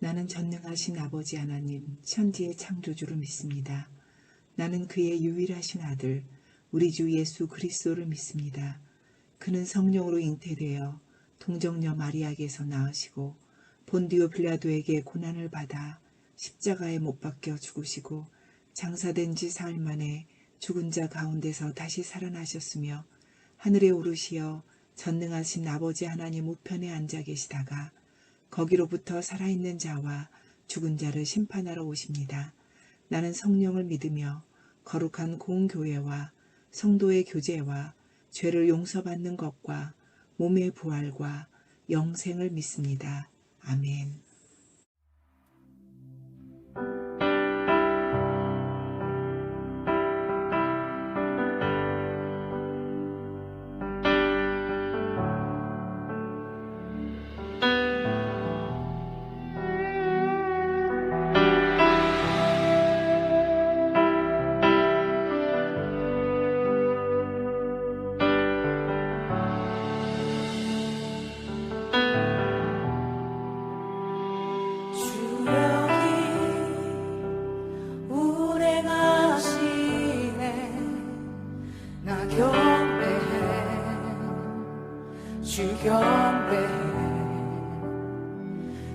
나는 전능하신 아버지 하나님, 천지의 창조주를 믿습니다. 나는 그의 유일하신 아들, 우리 주 예수 그리스도를 믿습니다. 그는 성령으로 잉태되어 동정녀 마리아에게서 나으시고 본디오 빌라도에게 고난을 받아 십자가에 못 박혀 죽으시고 장사된 지 사흘 만에 죽은 자 가운데서 다시 살아나셨으며 하늘에 오르시어 전능하신 아버지 하나님 우편에 앉아 계시다가 거기로부터 살아있는 자와 죽은 자를 심판하러 오십니다. 나는 성령을 믿으며 거룩한 공교회와 성도의 교제와 죄를 용서받는 것과 몸의 부활과 영생을 믿습니다. 아멘.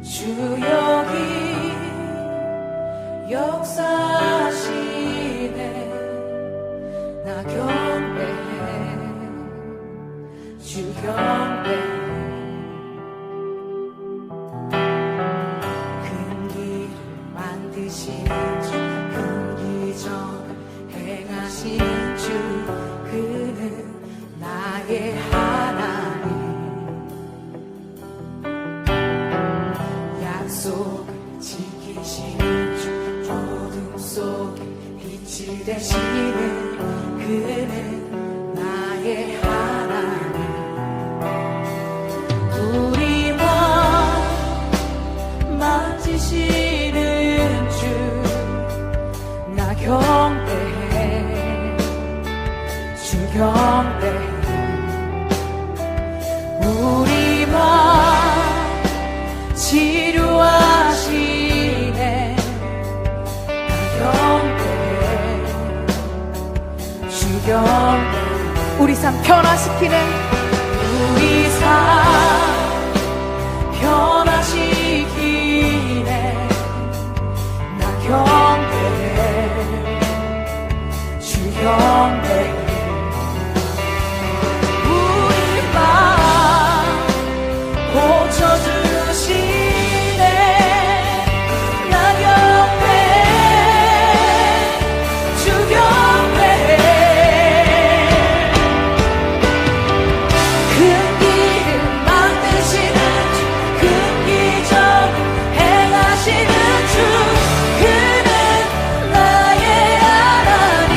주 여기 역사하시네. 나 경배해. 주 경배해. 큰 길을 만드신 주, 큰 기적 행하신 주, 그는 나의 하나님. 약속을 지키시는 주, 어둠 속에 빛이 되시는 그는 나의 하나님. 우리만 만지시는 주, 나 경배해. 주 경배해. 우리만 치료하시네. 나 경배해. 주 경배해. 우리 삶 변화시키네. 우리 삶 변화시키네. 나 경배해. 주 경배해. 우리 맘 고쳐주시네. 나 경배해. 주 경배해. 큰 길을 만드시는 주, 큰 기적 행하시는 주, 그는 나의 하나님.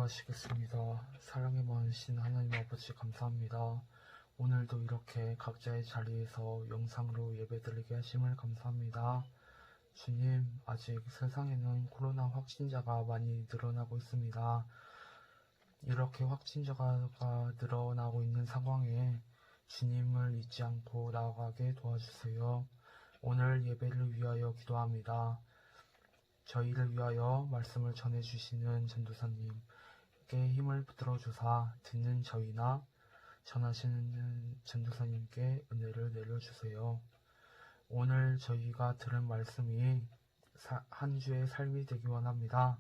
기도하시겠습니다. 사랑의 많으신 하나님 아버지 감사합니다. 오늘도 이렇게 각자의 자리에서 영상으로 예배드리게 하심을 감사합니다. 주님, 아직 세상에는 코로나 확진자가 많이 늘어나고 있습니다. 이렇게 확진자가 늘어나고 있는 상황에 주님을 잊지 않고 나아가게 도와주세요. 오늘 예배를 위하여 기도합니다. 저희를 위하여 말씀을 전해주시는 전도사님께 힘을 들어주사 듣는 저희나 전하시는 전도사님께 은혜를 내려주세요. 오늘 저희가 들은 말씀이 한 주의 삶이 되기 원합니다.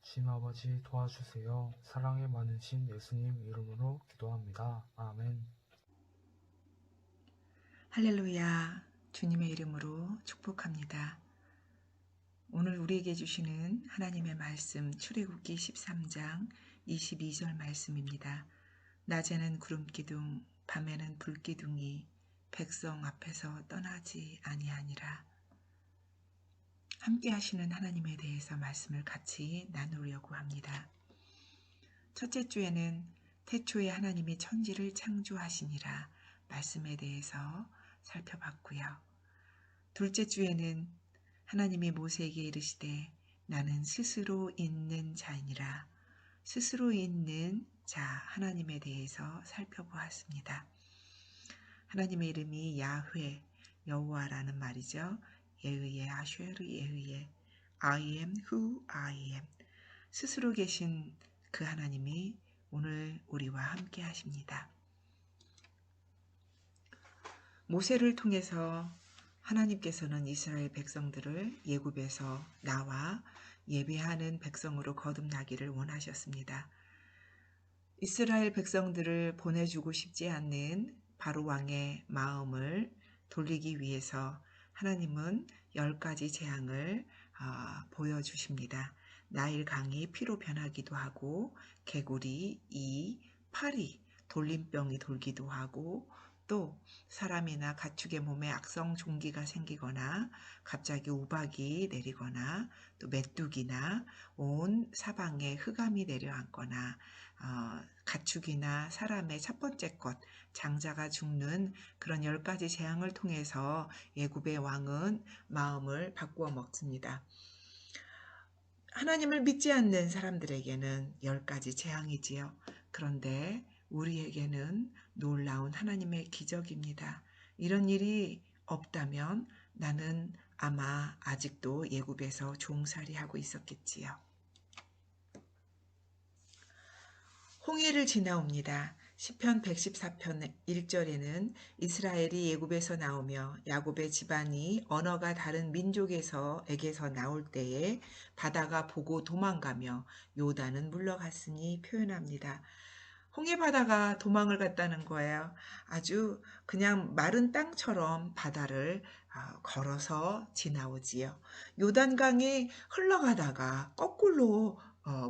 주님 아버지 도와주세요. 사랑에 많으신 예수님 이름으로 기도합니다. 아멘. 할렐루야. 주님의 이름으로 축복합니다. 오늘 우리에게 주시는 하나님의 말씀 출애굽기 13장 22절 말씀입니다. 낮에는 구름기둥, 밤에는 불기둥이 백성 앞에서 떠나지 아니하니라. 함께 하시는 하나님에 대해서 말씀을 같이 나누려고 합니다. 첫째 주에는 태초에 하나님이 천지를 창조하시니라 말씀에 대해서 살펴봤고요. 둘째 주에는 하나님이 모세에게 이르시되 나는 스스로 있는 자이니라. 스스로 있는 자 하나님에 대해서 살펴보았습니다. 하나님의 이름이 야훼, 여호와라는 말이죠. 예의에 아쉐르 예의에 I am who I am. 스스로 계신 그 하나님이 오늘 우리와 함께 하십니다. 모세를 통해서 하나님께서는 이스라엘 백성들을 예굽에서 나와 예배하는 백성으로 거듭나기를 원하셨습니다. 이스라엘 백성들을 보내주고 싶지 않는 바로 왕의 마음을 돌리기 위해서 하나님은 10가지 재앙을 보여주십니다. 나일 강이 피로 변하기도 하고 개구리, 이, 파리, 돌림병이 돌기도 하고 또 사람이나 가축의 몸에 악성 종기가 생기거나 갑자기 우박이 내리거나 또 메뚜기나 온 사방에 흑암이 내려앉거나 가축이나 사람의 첫 번째 것 장자가 죽는 그런 10가지 재앙을 통해서 예굽의 왕은 마음을 바꾸어 먹습니다. 하나님을 믿지 않는 사람들에게는 10가지 재앙이지요. 그런데 우리에게는 놀라운 하나님의 기적입니다. 이런 일이 없다면 나는 아마 아직도 예굽에서 종살이하고 있었겠지요. 홍해를 지나옵니다. 시편 114편 1절에는 이스라엘이 예굽에서 나오며 야곱의 집안이 언어가 다른 민족에게서 나올 때에 바다가 보고 도망가며 요단은 물러갔으니 표현합니다. 홍해 바다가 도망을 갔다는 거예요. 아주 그냥 마른 땅처럼 바다를 걸어서 지나오지요. 요단강이 흘러가다가 거꾸로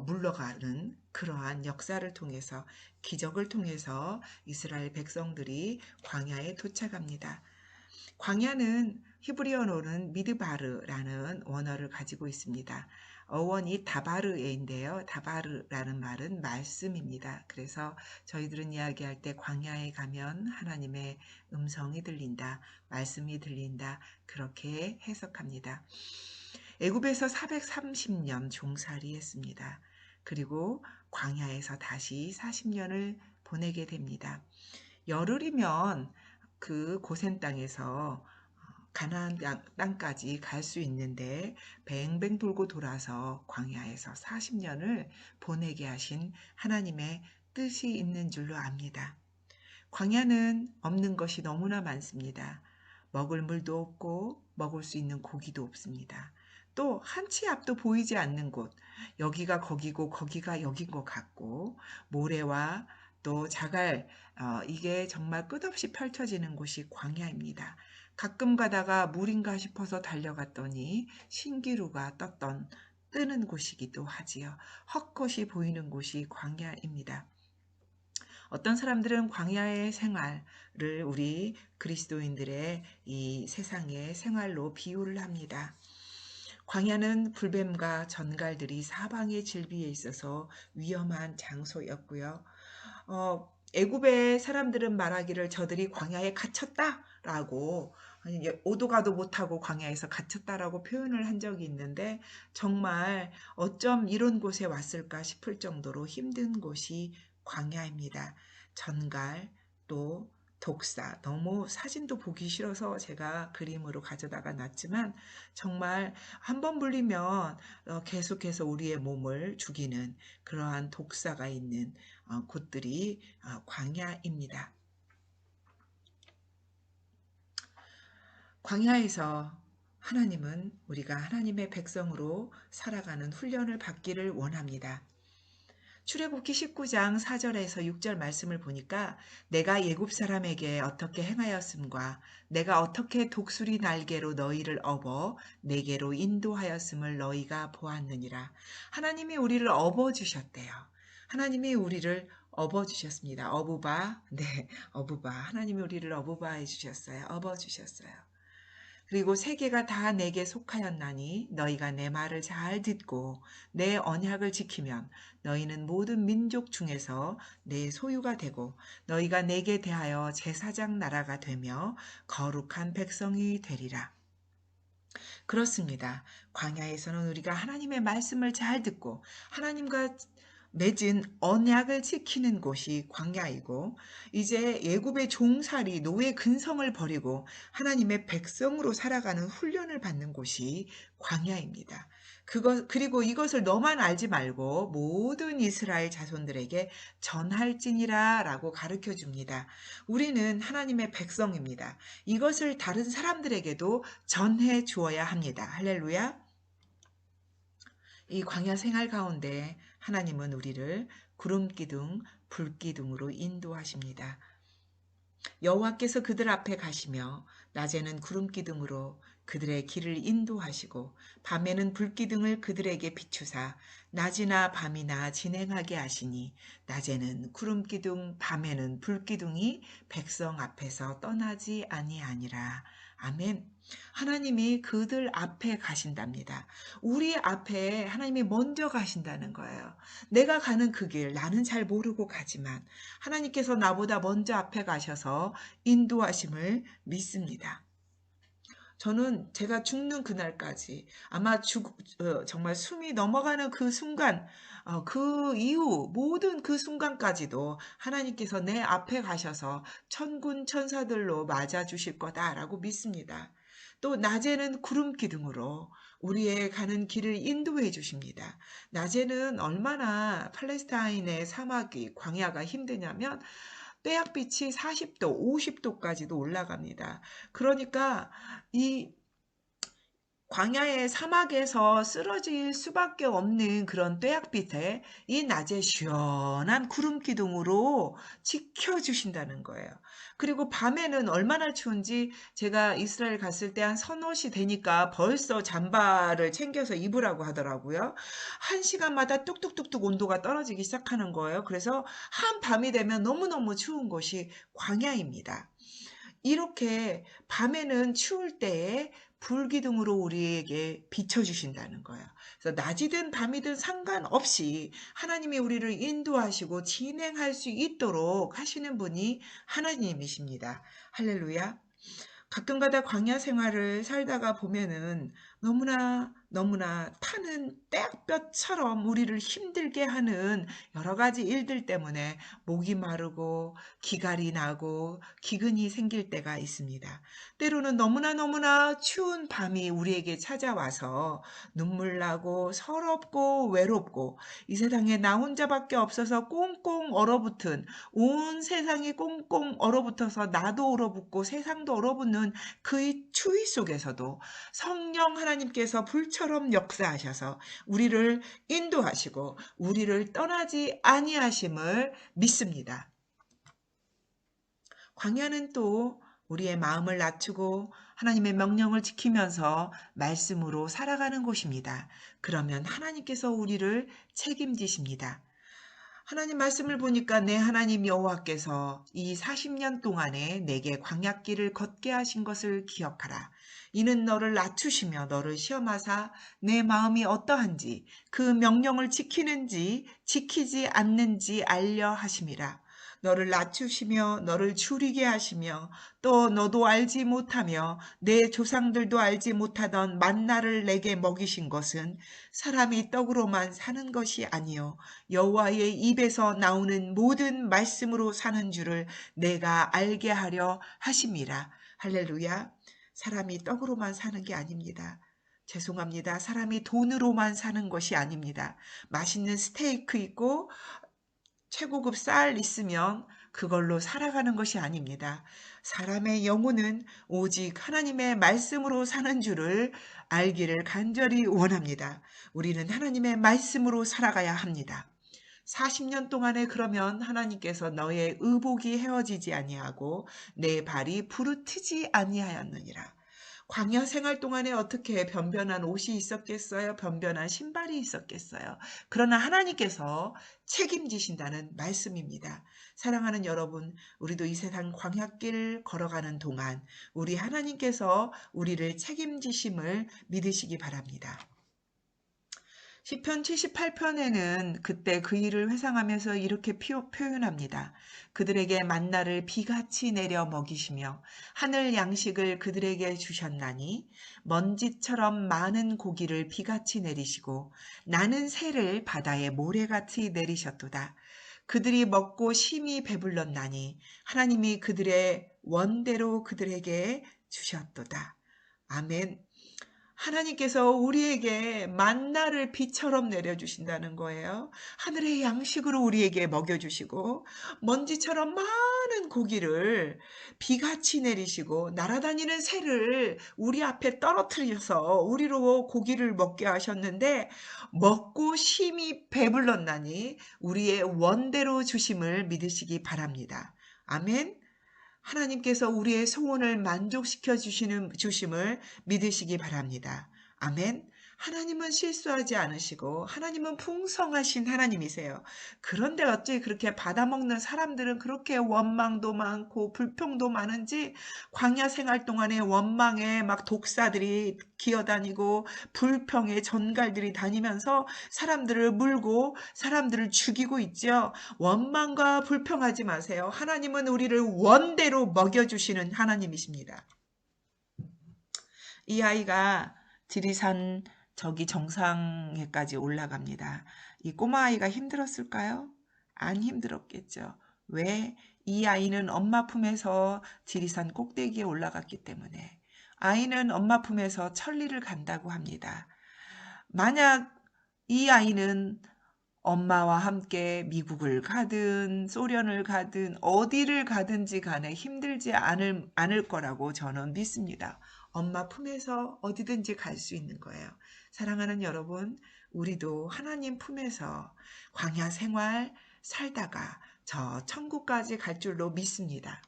물러가는 그러한 역사를 통해서 기적을 통해서 이스라엘 백성들이 광야에 도착합니다. 광야는 히브리어로는 미드바르라는 원어를 가지고 있습니다. 어원이 다바르에인데요. 다바르라는 말은 말씀입니다. 그래서 저희들은 이야기할 때 광야에 가면 하나님의 음성이 들린다, 말씀이 들린다 그렇게 해석합니다. 애굽에서 430년 종살이 했습니다. 그리고 광야에서 다시 40년을 보내게 됩니다. 열흘이면 그 고센 땅에서 가나안 땅까지 갈 수 있는데 뱅뱅 돌고 돌아서 광야에서 40년을 보내게 하신 하나님의 뜻이 있는 줄로 압니다. 광야는 없는 것이 너무나 많습니다. 먹을 물도 없고 먹을 수 있는 고기도 없습니다. 또 한 치 앞도 보이지 않는 곳, 여기가 거기고 거기가 여긴 것 같고 모래와 또 자갈, 이게 정말 끝없이 펼쳐지는 곳이 광야입니다. 가끔 가다가 물인가 싶어서 달려갔더니 신기루가 뜨는 곳이기도 하지요. 헛것이 보이는 곳이 광야입니다. 어떤 사람들은 광야의 생활을 우리 그리스도인들의 이 세상의 생활로 비유를 합니다. 광야는 불뱀과 전갈들이 사방의 질비에 있어서 위험한 장소였고요. 애굽의 사람들은 말하기를 저들이 광야에 갇혔다라고, 오도 가도 못하고 광야에서 갇혔다라고 표현을 한 적이 있는데, 정말 어쩜 이런 곳에 왔을까 싶을 정도로 힘든 곳이 광야입니다. 전갈, 또 독사, 너무 사진도 보기 싫어서 제가 그림으로 가져다가 놨지만, 정말 한 번 물리면 계속해서 우리의 몸을 죽이는 그러한 독사가 있는 곳들이 광야입니다. 광야에서 하나님은 우리가 하나님의 백성으로 살아가는 훈련을 받기를 원합니다. 출애굽기 19장 4절에서 6절 말씀을 보니까 내가 예굽 사람에게 어떻게 행하였음과 내가 어떻게 독수리 날개로 너희를 업어 내게로 인도하였음을 너희가 보았느니라. 하나님이 우리를 업어주셨대요. 하나님이 우리를 업어주셨습니다. 어부바, 네, 어부바. 하나님이 우리를 어부바 해주셨어요. 업어주셨어요. 그리고 세계가 다 내게 속하였나니 너희가 내 말을 잘 듣고 내 언약을 지키면 너희는 모든 민족 중에서 내 소유가 되고 너희가 내게 대하여 제사장 나라가 되며 거룩한 백성이 되리라. 그렇습니다. 광야에서는 우리가 하나님의 말씀을 잘 듣고 하나님과 맺은 언약을 지키는 곳이 광야이고, 이제 예굽의 종살이 노예 근성을 버리고 하나님의 백성으로 살아가는 훈련을 받는 곳이 광야입니다. 그리고 이것을 너만 알지 말고 모든 이스라엘 자손들에게 전할지니라 라고 가르쳐 줍니다. 우리는 하나님의 백성입니다. 이것을 다른 사람들에게도 전해 주어야 합니다. 할렐루야. 이 광야 생활 가운데 하나님은 우리를 구름기둥, 불기둥으로 인도하십니다. 여호와께서 그들 앞에 가시며 낮에는 구름기둥으로 그들의 길을 인도하시고 밤에는 불기둥을 그들에게 비추사 낮이나 밤이나 진행하게 하시니 낮에는 구름기둥, 밤에는 불기둥이 백성 앞에서 떠나지 아니하니라. 아멘. 하나님이 그들 앞에 가신답니다. 우리 앞에 하나님이 먼저 가신다는 거예요. 내가 가는 그 길, 나는 잘 모르고 가지만 하나님께서 나보다 먼저 앞에 가셔서 인도하심을 믿습니다. 저는 제가 죽는 그날까지 아마 정말 숨이 넘어가는 그 순간, 그 이후 모든 그 순간까지도 하나님께서 내 앞에 가셔서 천군 천사들로 맞아주실 거다라고 믿습니다. 또 낮에는 구름 기둥으로 우리의 가는 길을 인도해 주십니다. 낮에는 얼마나 팔레스타인의 사막이 광야가 힘드냐면 떼약빛이 40도, 50도까지도 올라갑니다. 그러니까 이 광야의 사막에서 쓰러질 수밖에 없는 그런 떼약빛에 이 낮에 시원한 구름 기둥으로 지켜주신다는 거예요. 그리고 밤에는 얼마나 추운지 제가 이스라엘 갔을 때 한 서너시 되니까 벌써 잠바를 챙겨서 입으라고 하더라고요. 1시간마다 뚝뚝뚝뚝 온도가 떨어지기 시작하는 거예요. 그래서 한밤이 되면 너무너무 추운 곳이 광야입니다. 이렇게 밤에는 추울 때에 불기둥으로 우리에게 비춰주신다는 거예요. 그래서 낮이든 밤이든 상관없이 하나님이 우리를 인도하시고 진행할 수 있도록 하시는 분이 하나님이십니다. 할렐루야. 가끔가다 광야 생활을 살다가 보면은 너무나 타는 떼약볕처럼 우리를 힘들게 하는 여러 가지 일들 때문에 목이 마르고 기갈이 나고 기근이 생길 때가 있습니다. 때로는 너무나 추운 밤이 우리에게 찾아와서 눈물 나고 서럽고 외롭고 이 세상에 나 혼자밖에 없어서 꽁꽁 얼어붙은, 온 세상이 꽁꽁 얼어붙어서 나도 얼어붙고 세상도 얼어붙는 그 추위 속에서도 성령 하나님께서 불처럼 역사하셔서 우리를 인도하시고 우리를 떠나지 아니하심을 믿습니다. 광야는 또 우리의 마음을 낮추고 하나님의 명령을 지키면서 말씀으로 살아가는 곳입니다. 그러면 하나님께서 우리를 책임지십니다. 하나님 말씀을 보니까 내 하나님 여호와께서 이 40년 동안에 내게 광야길을 걷게 하신 것을 기억하라. 이는 너를 낮추시며 너를 시험하사 내 마음이 어떠한지 그 명령을 지키는지 지키지 않는지 알려 하심이라. 너를 낮추시며 너를 줄이게 하시며 또 너도 알지 못하며 내 조상들도 알지 못하던 만나를 내게 먹이신 것은 사람이 떡으로만 사는 것이 아니요 여호와의 입에서 나오는 모든 말씀으로 사는 줄을 내가 알게 하려 하심이라. 할렐루야. 사람이 떡으로만 사는 게 아닙니다. 죄송합니다. 사람이 돈으로만 사는 것이 아닙니다. 맛있는 스테이크 있고 최고급 쌀 있으면 그걸로 살아가는 것이 아닙니다. 사람의 영혼은 오직 하나님의 말씀으로 사는 줄을 알기를 간절히 원합니다. 우리는 하나님의 말씀으로 살아가야 합니다. 40년 동안에 그러면 하나님께서 너의 의복이 헤어지지 아니하고 내 발이 부르트지 아니하였느니라. 광야 생활 동안에 어떻게 변변한 옷이 있었겠어요? 변변한 신발이 있었겠어요? 그러나 하나님께서 책임지신다는 말씀입니다. 사랑하는 여러분, 우리도 이 세상 광야길 걸어가는 동안 우리 하나님께서 우리를 책임지심을 믿으시기 바랍니다. 시편 78편에는 그때 그 일을 회상하면서 이렇게 표현합니다. 그들에게 만나를 비같이 내려 먹이시며 하늘 양식을 그들에게 주셨나니 먼지처럼 많은 고기를 비같이 내리시고 나는 새를 바다에 모래같이 내리셨도다. 그들이 먹고 심히 배불렀나니 하나님이 그들의 원대로 그들에게 주셨도다. 아멘. 하나님께서 우리에게 만나를 비처럼 내려주신다는 거예요. 하늘의 양식으로 우리에게 먹여주시고 먼지처럼 많은 고기를 비같이 내리시고 날아다니는 새를 우리 앞에 떨어뜨려서 우리로 고기를 먹게 하셨는데 먹고 심히 배불렀나니 우리의 원대로 주심을 믿으시기 바랍니다. 아멘. 하나님께서 우리의 소원을 만족시켜 주심을 믿으시기 바랍니다. 아멘. 하나님은 실수하지 않으시고 하나님은 풍성하신 하나님이세요. 그런데 어찌 그렇게 받아먹는 사람들은 그렇게 원망도 많고 불평도 많은지 광야 생활 동안에 원망에 막 독사들이 기어다니고 불평에 전갈들이 다니면서 사람들을 물고 사람들을 죽이고 있죠. 원망과 불평하지 마세요. 하나님은 우리를 원대로 먹여주시는 하나님이십니다. 이 아이가 지리산 저기 정상에까지 올라갑니다. 이 꼬마 아이가 힘들었을까요? 안 힘들었겠죠. 왜? 이 아이는 엄마 품에서 지리산 꼭대기에 올라갔기 때문에. 아이는 엄마 품에서 천리를 간다고 합니다. 만약 이 아이는 엄마와 함께 미국을 가든 소련을 가든 어디를 가든지 간에 힘들지 않을 거라고 저는 믿습니다. 엄마 품에서 어디든지 갈 수 있는 거예요. 사랑하는 여러분, 우리도 하나님 품에서 광야 생활 살다가 저 천국까지 갈 줄로 믿습니다.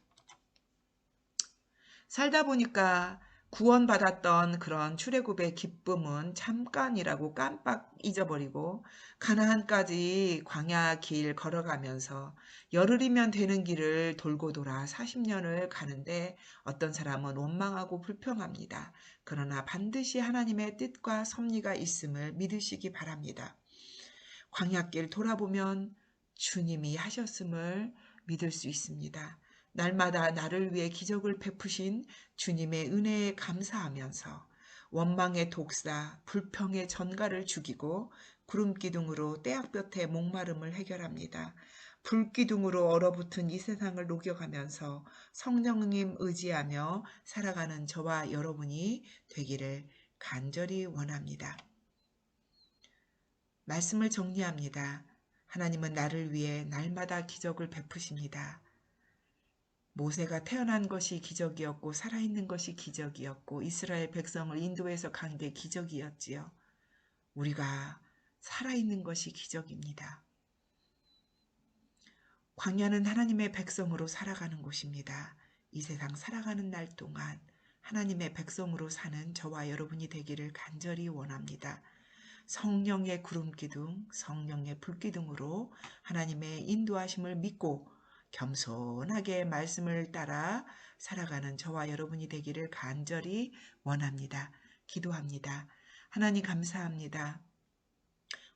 살다 보니까 구원받았던 그런 출애굽의 기쁨은 잠깐이라고 깜빡 잊어버리고 가나안까지 광야 길 걸어가면서 열흘이면 되는 길을 돌고 돌아 40년을 가는데 어떤 사람은 원망하고 불평합니다. 그러나 반드시 하나님의 뜻과 섭리가 있음을 믿으시기 바랍니다. 광야길 돌아보면 주님이 하셨음을 믿을 수 있습니다. 날마다 나를 위해 기적을 베푸신 주님의 은혜에 감사하면서 원망의 독사, 불평의 전갈을 죽이고 구름기둥으로 떼약볕의 목마름을 해결합니다. 불기둥으로 얼어붙은 이 세상을 녹여가면서 성령님 의지하며 살아가는 저와 여러분이 되기를 간절히 원합니다. 말씀을 정리합니다. 하나님은 나를 위해 날마다 기적을 베푸십니다. 모세가 태어난 것이 기적이었고 살아있는 것이 기적이었고 이스라엘 백성을 인도해서 간 게 기적이었지요. 우리가 살아있는 것이 기적입니다. 광야는 하나님의 백성으로 살아가는 곳입니다. 이 세상 살아가는 날 동안 하나님의 백성으로 사는 저와 여러분이 되기를 간절히 원합니다. 성령의 구름기둥, 성령의 불기둥으로 하나님의 인도하심을 믿고 겸손하게 말씀을 따라 살아가는 저와 여러분이 되기를 간절히 원합니다. 기도합니다. 하나님 감사합니다.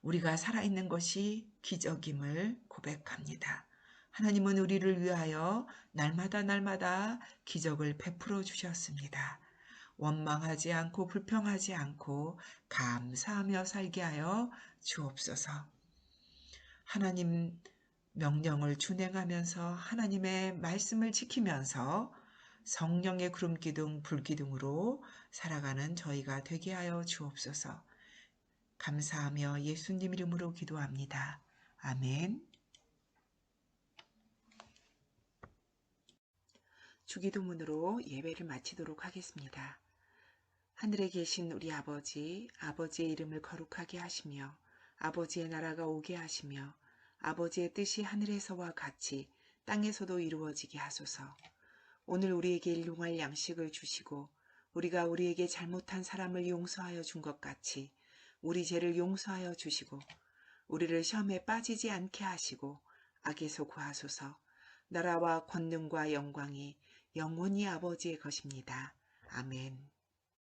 우리가 살아있는 것이 기적임을 고백합니다. 하나님은 우리를 위하여 날마다 기적을 베풀어 주셨습니다. 원망하지 않고 불평하지 않고 감사하며 살게 하여 주옵소서. 하나님 명령을 준행하면서 하나님의 말씀을 지키면서 성령의 구름기둥 불기둥으로 살아가는 저희가 되게 하여 주옵소서. 감사하며 예수님 이름으로 기도합니다. 아멘. 주기도문으로 예배를 마치도록 하겠습니다. 하늘에 계신 우리 아버지, 아버지의 이름을 거룩하게 하시며 아버지의 나라가 오게 하시며 아버지의 뜻이 하늘에서와 같이 땅에서도 이루어지게 하소서. 오늘 우리에게 일용할 양식을 주시고 우리가 우리에게 잘못한 사람을 용서하여 준 것 같이 우리 죄를 용서하여 주시고 우리를 시험에 빠지지 않게 하시고 악에서 구하소서. 나라와 권능과 영광이 영원히 아버지의 것입니다. 아멘.